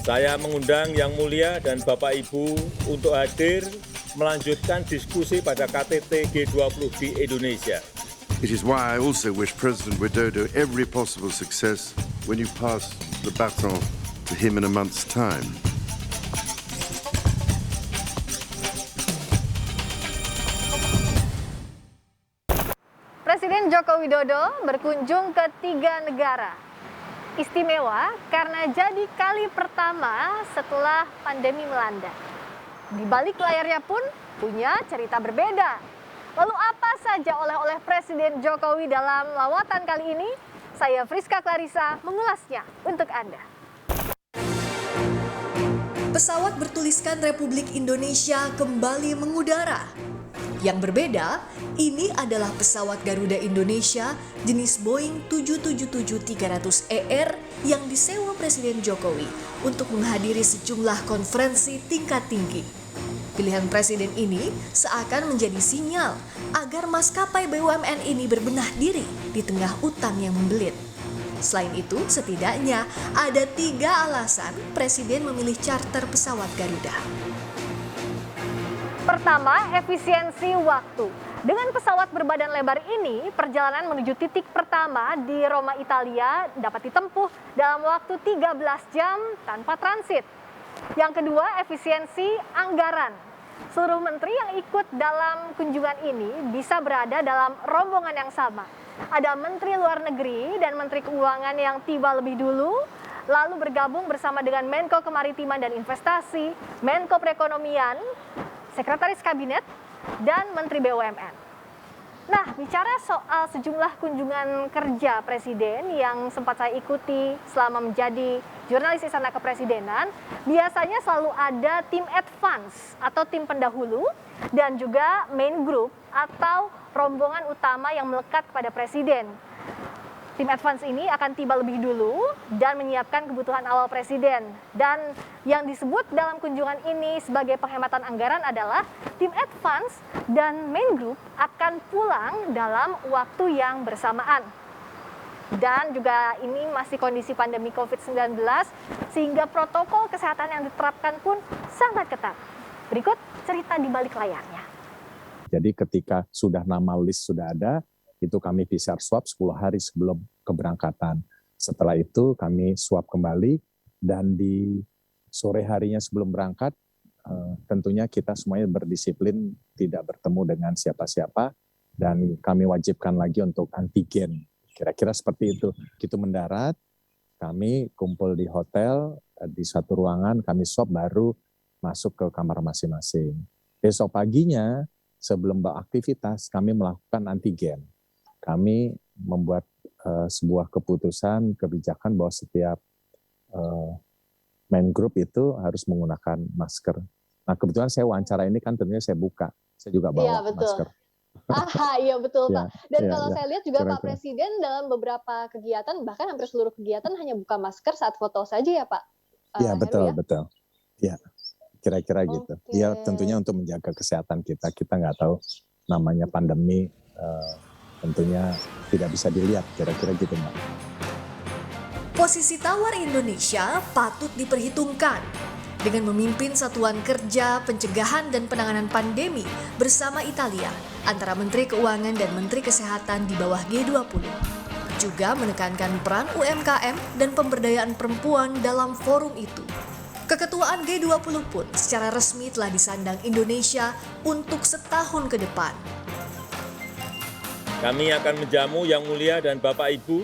Saya mengundang Yang Mulia dan Bapak Ibu untuk hadir melanjutkan diskusi pada KTT G20 di Indonesia. It is why I also wish President Widodo every possible success when you pass the baton to him in a month's time. Presiden Joko Widodo berkunjung ke 3 negara. Istimewa karena jadi kali pertama setelah pandemi melanda. Di balik layarnya pun punya cerita berbeda. Lalu apa saja oleh-oleh Presiden Jokowi dalam lawatan kali ini? Saya Friska Clarissa mengulasnya untuk Anda. Pesawat bertuliskan Republik Indonesia kembali mengudara. Yang berbeda, ini adalah pesawat Garuda Indonesia jenis Boeing 777-300ER yang disewa Presiden Jokowi untuk menghadiri sejumlah konferensi tingkat tinggi. Pilihan Presiden ini seakan menjadi sinyal agar maskapai BUMN ini berbenah diri di tengah utang yang membelit. Selain itu, setidaknya ada 3 alasan Presiden memilih charter pesawat Garuda. Pertama, efisiensi waktu. Dengan pesawat berbadan lebar ini, perjalanan menuju titik pertama di Roma, Italia dapat ditempuh dalam waktu 13 jam tanpa transit. Yang kedua, efisiensi anggaran. Seluruh menteri yang ikut dalam kunjungan ini bisa berada dalam rombongan yang sama. Ada Menteri Luar Negeri dan Menteri Keuangan yang tiba lebih dulu, lalu bergabung bersama dengan Menko Kemaritiman dan Investasi, Menko Perekonomian, Sekretaris Kabinet, dan Menteri BUMN. Nah, bicara soal sejumlah kunjungan kerja Presiden yang sempat saya ikuti selama menjadi jurnalis Istana Kepresidenan, biasanya selalu ada tim advance atau tim pendahulu dan juga main group atau rombongan utama yang melekat kepada Presiden. Tim advance ini akan tiba lebih dulu dan menyiapkan kebutuhan awal Presiden. Dan yang disebut dalam kunjungan ini sebagai penghematan anggaran adalah tim advance dan main group akan pulang dalam waktu yang bersamaan. Dan juga ini masih kondisi pandemi COVID-19 sehingga protokol kesehatan yang diterapkan pun sangat ketat. Berikut cerita di balik layarnya. Jadi ketika sudah nama list sudah ada, itu kami PCR swab 10 hari sebelum keberangkatan. Setelah itu kami swab kembali dan di sore harinya sebelum berangkat tentunya kita semuanya berdisiplin tidak bertemu dengan siapa-siapa dan kami wajibkan lagi untuk antigen. Kira-kira seperti itu. Kita mendarat, kami kumpul di hotel, di satu ruangan, kami swab baru masuk ke kamar masing-masing. Besok paginya sebelum beraktivitas kami melakukan antigen. Kami membuat sebuah keputusan, kebijakan bahwa setiap main group itu harus menggunakan masker. Nah kebetulan saya wawancara ini kan tentunya saya buka, saya juga bawa masker. Iya betul Pak. Dan kalau ya, saya lihat juga kira-kira. Pak Presiden dalam beberapa kegiatan, bahkan hampir seluruh kegiatan hanya buka masker saat foto saja ya Pak? Iya betul, betul. Iya, kira-kira gitu. Iya tentunya untuk menjaga kesehatan kita nggak tahu namanya pandemi, tentunya tidak bisa dilihat, kira-kira gitu Mbak. Posisi tawar Indonesia patut diperhitungkan dengan memimpin Satuan Kerja Pencegahan dan Penanganan Pandemi bersama Italia antara Menteri Keuangan dan Menteri Kesehatan di bawah G20. Juga menekankan peran UMKM dan pemberdayaan perempuan dalam forum itu. Keketuaan G20 pun secara resmi telah disandang Indonesia untuk setahun ke depan. Kami akan menjamu Yang Mulia dan Bapak Ibu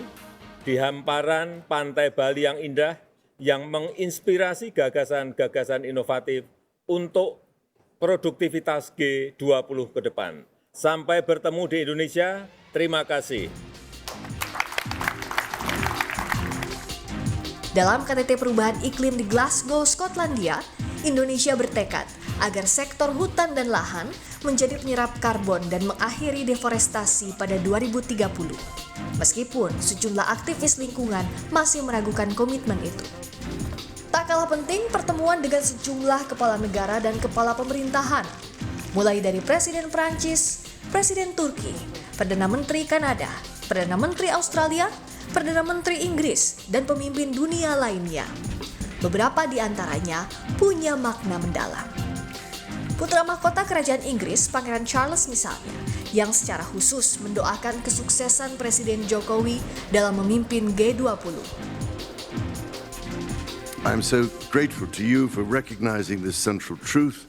di hamparan pantai Bali yang indah yang menginspirasi gagasan-gagasan inovatif untuk produktivitas G20 ke depan. Sampai bertemu di Indonesia, terima kasih. Dalam KTT Perubahan Iklim di Glasgow, Skotlandia, Indonesia bertekad agar sektor hutan dan lahan menjadi penyerap karbon dan mengakhiri deforestasi pada 2030. Meskipun sejumlah aktivis lingkungan masih meragukan komitmen itu. Tak kalah penting pertemuan dengan sejumlah kepala negara dan kepala pemerintahan, mulai dari Presiden Prancis, Presiden Turki, Perdana Menteri Kanada, Perdana Menteri Australia, Perdana Menteri Inggris, dan pemimpin dunia lainnya. Beberapa di antaranya punya makna mendalam. Putra mahkota Kerajaan Inggris, Pangeran Charles misalnya, yang secara khusus mendoakan kesuksesan Presiden Jokowi dalam memimpin G20. I'm so grateful to you for recognizing this central truth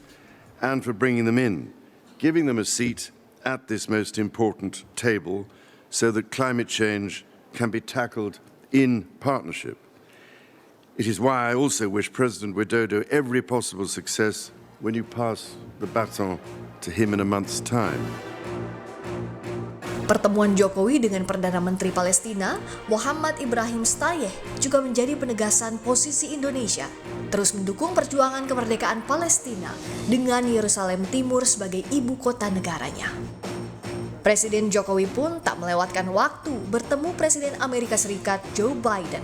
and for bringing them in, giving them a seat at this most important table so that climate change can be tackled in partnership. It is why I also wish President Widodo every possible success when you pass the baton to him in a month's time. Pertemuan Jokowi dengan Perdana Menteri Palestina, Muhammad Ibrahim Stayeh, juga menjadi penegasan posisi Indonesia terus mendukung perjuangan kemerdekaan Palestina dengan Yerusalem Timur sebagai ibu kota negaranya. Presiden Jokowi pun tak melewatkan waktu bertemu Presiden Amerika Serikat Joe Biden.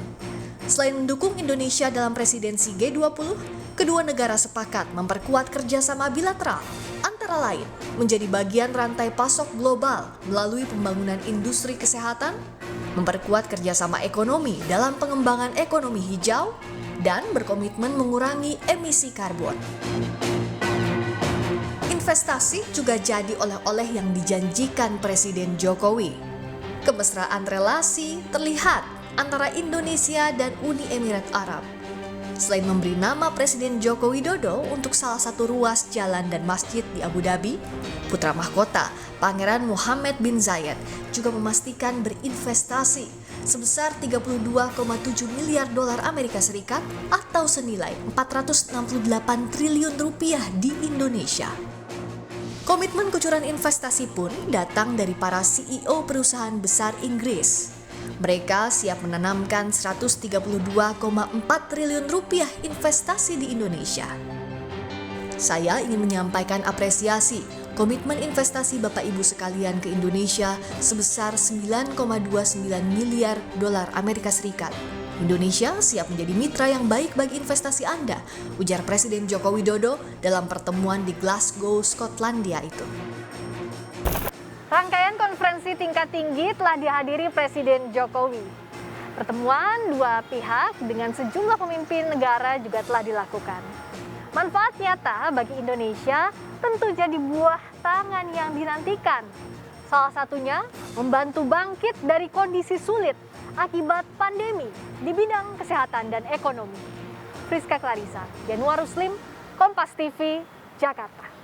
Selain mendukung Indonesia dalam presidensi G20, kedua negara sepakat memperkuat kerjasama bilateral, antara lain menjadi bagian rantai pasok global melalui pembangunan industri kesehatan, memperkuat kerjasama ekonomi dalam pengembangan ekonomi hijau, dan berkomitmen mengurangi emisi karbon. Investasi juga jadi oleh-oleh yang dijanjikan Presiden Jokowi. Kemesraan relasi terlihat antara Indonesia dan Uni Emirat Arab. Selain memberi nama Presiden Joko Widodo untuk salah satu ruas jalan dan masjid di Abu Dhabi, putra mahkota Pangeran Mohammed bin Zayed juga memastikan berinvestasi sebesar 32,7 miliar dolar Amerika Serikat atau senilai 468 triliun rupiah di Indonesia. Komitmen kucuran investasi pun datang dari para CEO perusahaan besar Inggris. Mereka siap menanamkan 132,4 triliun rupiah investasi di Indonesia. Saya ingin menyampaikan apresiasi komitmen investasi Bapak Ibu sekalian ke Indonesia sebesar 9,29 miliar dolar Amerika Serikat. Indonesia siap menjadi mitra yang baik bagi investasi Anda, ujar Presiden Joko Widodo dalam pertemuan di Glasgow, Skotlandia itu. Rangkaian konferensi tingkat tinggi telah dihadiri Presiden Jokowi. Pertemuan dua pihak dengan sejumlah pemimpin negara juga telah dilakukan. Manfaat nyata bagi Indonesia tentu jadi buah tangan yang dinantikan. Salah satunya membantu bangkit dari kondisi sulit akibat pandemi di bidang kesehatan dan ekonomi. Friska Clarissa, Januar Ruslim, Kompas TV, Jakarta.